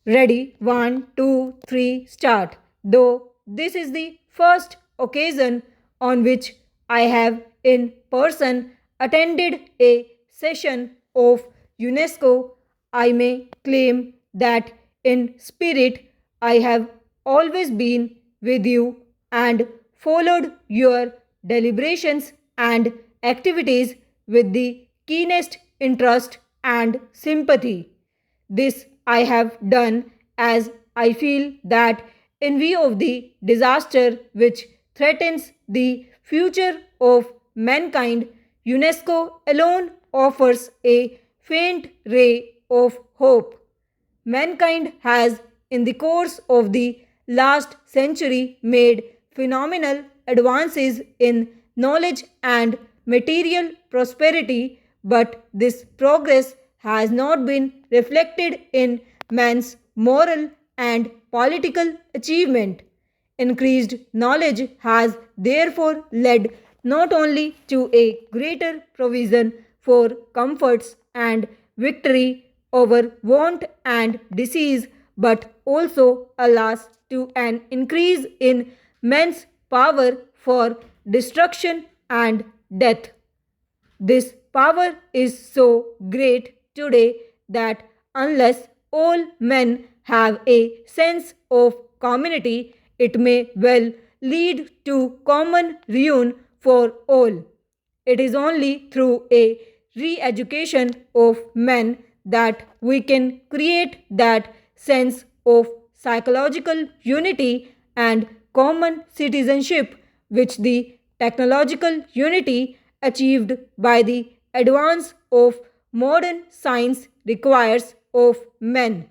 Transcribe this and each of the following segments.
Ready? One, two, three, start. Though this is the first occasion on which I have in person attended a session of UNESCO, I may claim that in spirit I have always been with you and followed your deliberations and activities with the keenest interest and sympathy. This I have done as I feel that, in view of the disaster which threatens the future of mankind, UNESCO alone offers a faint ray of hope. Mankind has, in the course of the last century, made phenomenal advances in knowledge and material prosperity, but this progress has not been reflected in man's moral and political achievement. Increased knowledge has therefore led not only to a greater provision for comforts and victory over want and disease, but also, alas, to an increase in men's power for destruction and death. This power is so great today that unless all men have a sense of community, it may well lead to common ruin for all. It is only through a re education of men that we can create that sense of psychological unity and common citizenship which the technological unity achieved by the advance of modern science requires of men.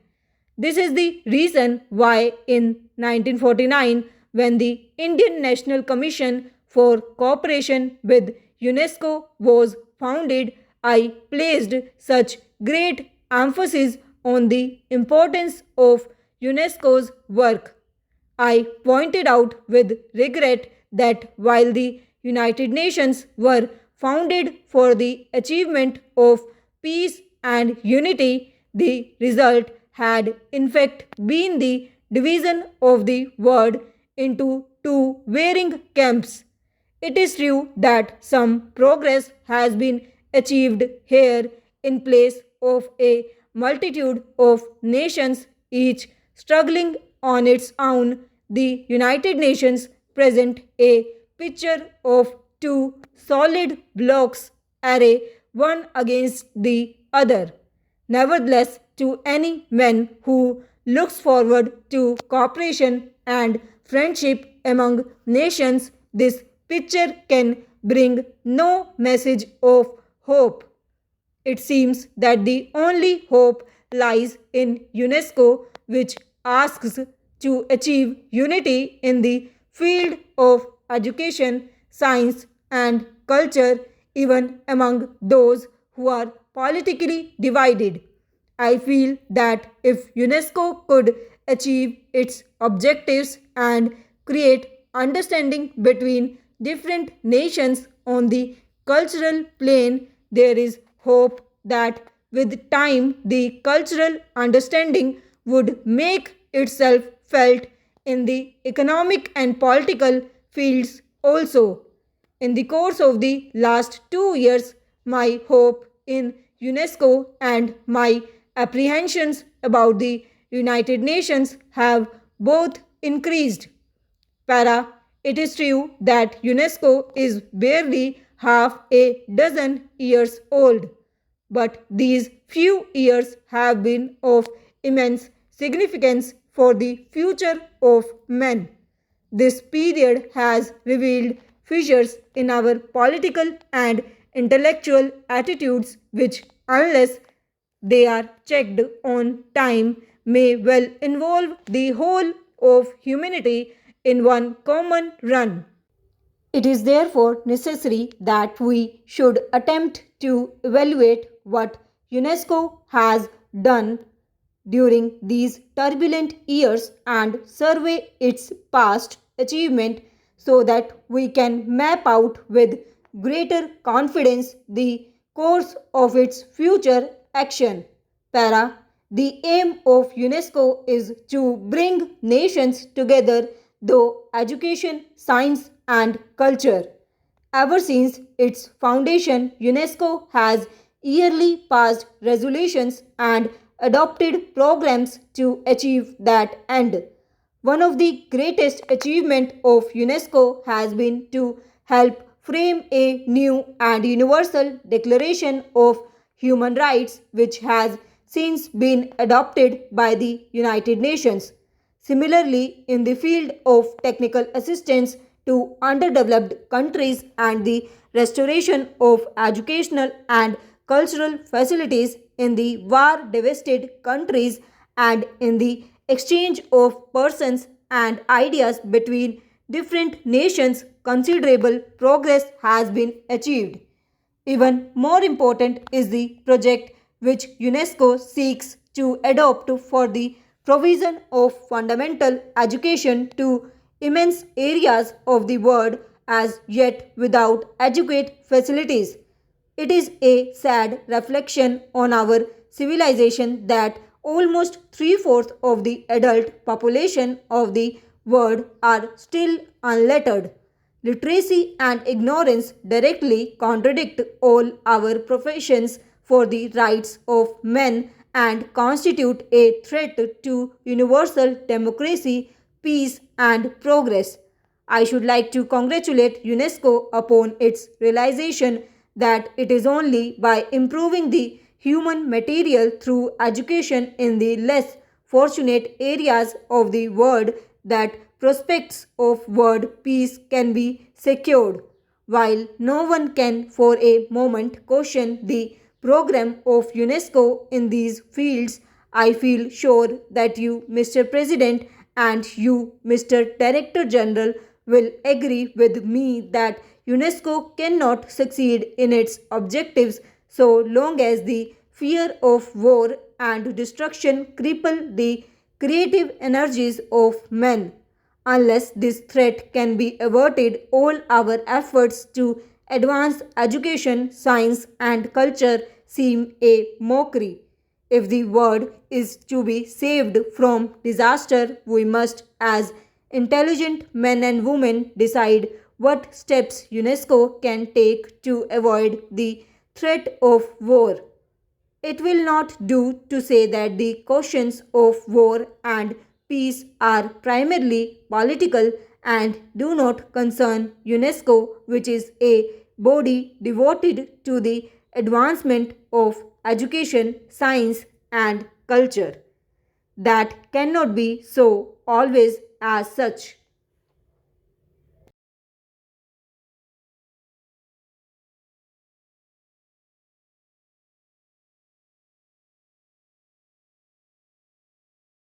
This is the reason why in 1949, when the Indian National Commission for Cooperation with UNESCO was founded, I placed such great emphasis on the importance of UNESCO's work. I pointed out with regret that while the United Nations were founded for the achievement of peace and unity, the result had in fact been the division of the world into two varying camps. It is true that some progress has been achieved here in place of a multitude of nations, each struggling on its own. The United Nations present a picture of two solid blocks array one against the other. Nevertheless, to any man who looks forward to cooperation and friendship among nations, this picture can bring no message of hope. It seems that the only hope lies in UNESCO, which asks to achieve unity in the field of education, science, and culture, even among those who are politically divided. I feel that if UNESCO could achieve its objectives and create understanding between different nations on the cultural plane, there is hope that with time the cultural understanding would make itself felt in the economic and political fields also. In the course of the last 2 years, my hope in UNESCO and my apprehensions about the United Nations have both increased. Para, it is true that UNESCO is barely half a dozen years old, but these few years have been of immense significance for the future of men. This period has revealed fissures in our political and intellectual attitudes, which, unless they are checked on time, may well involve the whole of humanity in one common run. It is therefore necessary that we should attempt to evaluate what UNESCO has done during these turbulent years and survey its past achievement so that we can map out with greater confidence the course of its future action. Para, The aim of UNESCO is to bring nations together through education, science, and culture. Ever since its foundation, UNESCO has yearly passed resolutions and adopted programs to achieve that end. One of the greatest achievements of UNESCO has been to help frame a new and universal declaration of human rights which has since been adopted by the United Nations. Similarly, in the field of technical assistance to underdeveloped countries and the restoration of educational and cultural facilities in the war devastated countries and in the exchange of persons and ideas between different nations, considerable progress has been achieved. Even more important is the project which UNESCO seeks to adopt for the provision of fundamental education to immense areas of the world as yet without adequate facilities. It is a sad reflection on our civilization that almost three-fourths of the adult population of the world are still unlettered. Literacy and ignorance directly contradict all our professions for the rights of men and constitute a threat to universal democracy, peace, and progress. I should like to congratulate UNESCO upon its realization that it is only by improving the human material through education in the less fortunate areas of the world that prospects of world peace can be secured. While no one can for a moment question the program of UNESCO in these fields, I feel sure that you, Mr. President, and you, Mr. Director General, will agree with me that UNESCO cannot succeed in its objectives so long as the fear of war and destruction cripple the creative energies of men. Unless this threat can be averted, all our efforts to advance education, science, and culture seem a mockery. If the world is to be saved from disaster, we must, as intelligent men and women, decide what steps UNESCO can take to avoid the threat of war. It will not do to say that the questions of war and peace are primarily political and do not concern UNESCO, which is a body devoted to the advancement of education, science, and culture. That cannot be so always as such.